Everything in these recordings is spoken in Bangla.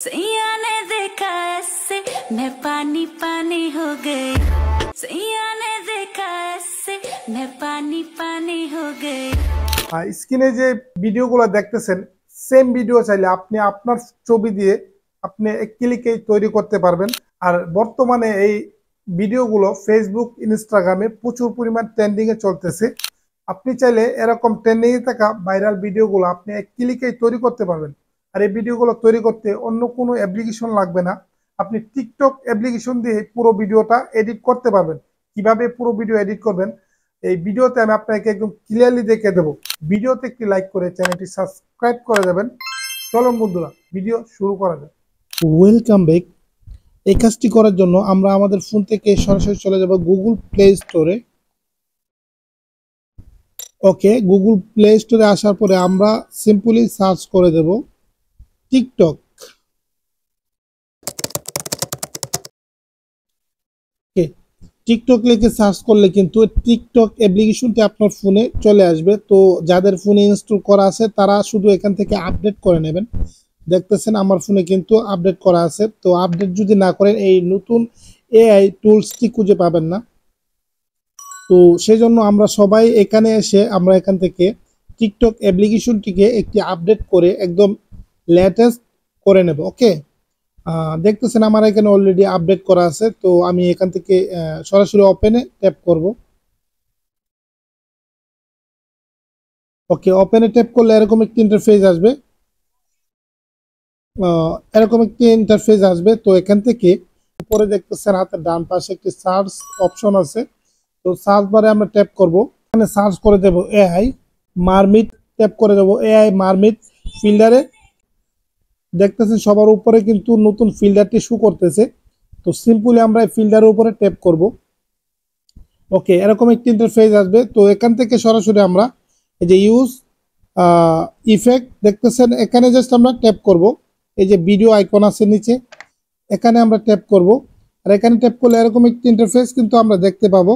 सैया ने देखा ऐसे मैं पानी पानी हो गई। सैया ने देखा ऐसे मैं पानी पानी हो गई। স্ক্রিনে যে ভিডিওগুলো দেখতেছেন সেম ভিডিও চাইলে আপনি আপনার ছবি দিয়ে আপনি এক ক্লিকেই তৈরি করতে পারবেন। আর বর্তমানে এই ভিডিওগুলো ফেসবুক ইনস্টাগ্রামে প্রচুর পরিমাণ ট্রেন্ডিং এ চলতেছে। আপনি চাইলে এরকম ট্রেন্ডিং এ থাকা ভাইরাল ভিডিওগুলো আপনি এক ক্লিকেই তৈরি করতে পারবেন। আর এই ভিডিওগুলো তৈরি করতে অন্য কোনো অ্যাপ্লিকেশন লাগবে না। আপনি টিকটক অ্যাপ্লিকেশন দিয়ে পুরো ভিডিওটা এডিট করতে পারবেন। কিভাবে পুরো ভিডিও এডিট করবেন এই ভিডিওতে আমি আপনাকে একদম ক্লিয়ারলি দেখিয়ে দেবো। ভিডিওতে একটি লাইক করে চ্যানেলটি সাবস্ক্রাইব করে দেবেন। চলুন বন্ধুরা ভিডিও শুরু করা যাক। Welcome back. এই কাজটি করার জন্য আমরা আমাদের ফোন থেকে সরাসরি চলে যাব গুগল প্লে স্টোরে। ওকে, গুগল প্লে স্টোরে আসার পরে আমরা সিম্পলি সার্চ করে দেব টিকটক। টিকটক লিখে সার্চ করলে কিন্তু টিকটক অ্যাপ্লিকেশনটি আপনার ফোনে চলে আসবে। তো যাদের ফোনে ইনস্টল করা আছে তারা শুধু এখান থেকে আপডেট করে নেবেন। দেখতেছেন আমার ফোনে কিন্তু আপডেট করা আছে। তো আপডেট যদি না করেন এই নতুন এআই টুলসটি খুঁজে পাবেন না। তো সেই জন্য আমরা সবাই এখানে এসে আমরা এখান থেকে টিকটক অ্যাপ্লিকেশনটিকে একটি আপডেট করে একদম লেটেস্ট করে নেব। ওকে, দেখতেছেন আমার এখানে অলরেডি আপডেট করা আছে। তো আমি এখান থেকে সরাসরি ওপেনে ট্যাপ করব। ওকে, ওপেনে ট্যাপ করলে এরকম একটি ইন্টারফেস আসবে। তো এখান থেকে উপরে দেখতেছেন হাতের ডান পাশে একটি সার্চ অপশন আছে। তো সার্চ বারে আমরা ট্যাপ করব। এখানে সার্চ করে দেব এআই মারমিট। ট্যাপ করে দেব এআই মারমিট ফিল্টারে। দেখতেছেন সবার উপরে কিন্তু নতুন ফিল্টারটি শো করতেছে। তো সিম্পলি আমরা এই ফিল্টারের উপরে ট্যাপ করব। ওকে, এরকম একটি ইন্টারফেস আসবে। তো এখান থেকে সরাসরি আমরা এই যে ইউজ ইফেক্ট দেখতেছেন এখানে জাস্ট আমরা ট্যাপ করব। এই যে ভিডিও আইকন আছে নিচে, এখানে আমরা ট্যাপ করব। আর এখানে ট্যাপ করলে এরকম একটি ইন্টারফেস কিন্তু আমরা দেখতে পাবো।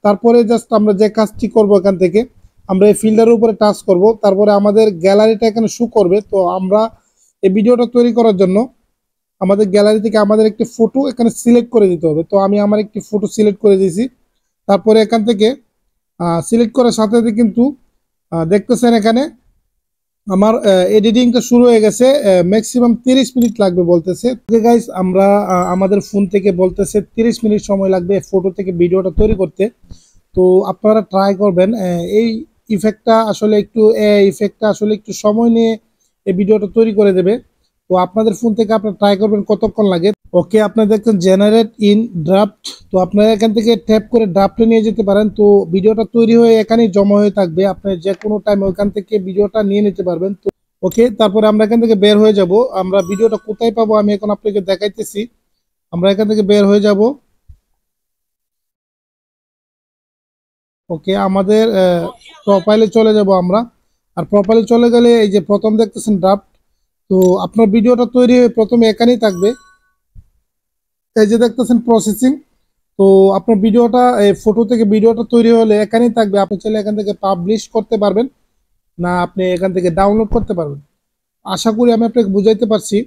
তারপরে জাস্ট আমরা যে কাজটি করব এখান থেকে আমরা এই ফিল্টারের উপরে টাচ করব। তারপরে আমাদের গ্যালারিটা এখানে শো করবে। তো আমরা এই ভিডিওটা তৈরি করার জন্য আমাদের গ্যালারি থেকে আমাদের একটি ফটো এখানে সিলেক্ট করে দিতে হবে। তো আমি আমার একটি ফটো সিলেক্ট করে দিয়েছি। তারপরে এখান থেকে সিলেক্ট করার সাথে সাথে কিন্তু দেখতেছেন এখানে আমার এডিটিংটা শুরু হয়ে গেছে। ম্যাক্সিমাম 30 মিনিট লাগবে বলতেছে। গাইস আমরা আমাদের ফোন থেকে বলতেছে 30 মিনিট সময় লাগবে ফটো থেকে ভিডিওটা তৈরি করতে। তো আপনারা ট্রাই করবেন। এই ইফেক্টটা আসলে একটু সময় নিয়ে এই ভিডিওটা তৈরি করে দেবে। তো আপনাদের ফোন থেকে আপনারা ট্রাই করবেন কতক্ষণ লাগে। ওকে, আপনারা দেখছেন জেনারেট ইন ড্রাফট। তো আপনারা এখান থেকে ট্যাপ করে ড্রাফটে নিয়ে যেতে পারেন। তো ভিডিওটা তৈরি হয়ে এখানেই জমা হয়ে থাকবে। আপনি যে কোনো টাইম ওইখান থেকে ভিডিওটা নিয়ে নিতে পারবেন। তো ওকে, তারপরে আমরা এখান থেকে বের হয়ে যাব। আমরা ভিডিওটা কোথায় পাবো আমি এখন আপনাকে দেখাইতেছি। আমরা এখান থেকে বের হয়ে যাব। ওকে, আমাদের প্রোফাইলে চলে যাব আমরা। আর প্রোফাইলে চলে গেলে এই যে প্রথম দেখতেছেন ড্রাফট। তো আপনার ভিডিওটা তৈরি হয়ে প্রথমে এখানেই থাকবে। এই যে দেখতেছেন প্রসেসিং। তো আপনার ভিডিওটা এই ফটো থেকে ভিডিওটা তৈরি হলে এখানেই থাকবে। আপনি চাইলে এখান থেকে পাবলিশ করতে পারবেন, না আপনি এখান থেকে ডাউনলোড করতে পারবেন। আশা করি আমি আপনাকে বুঝাইতে পারছি।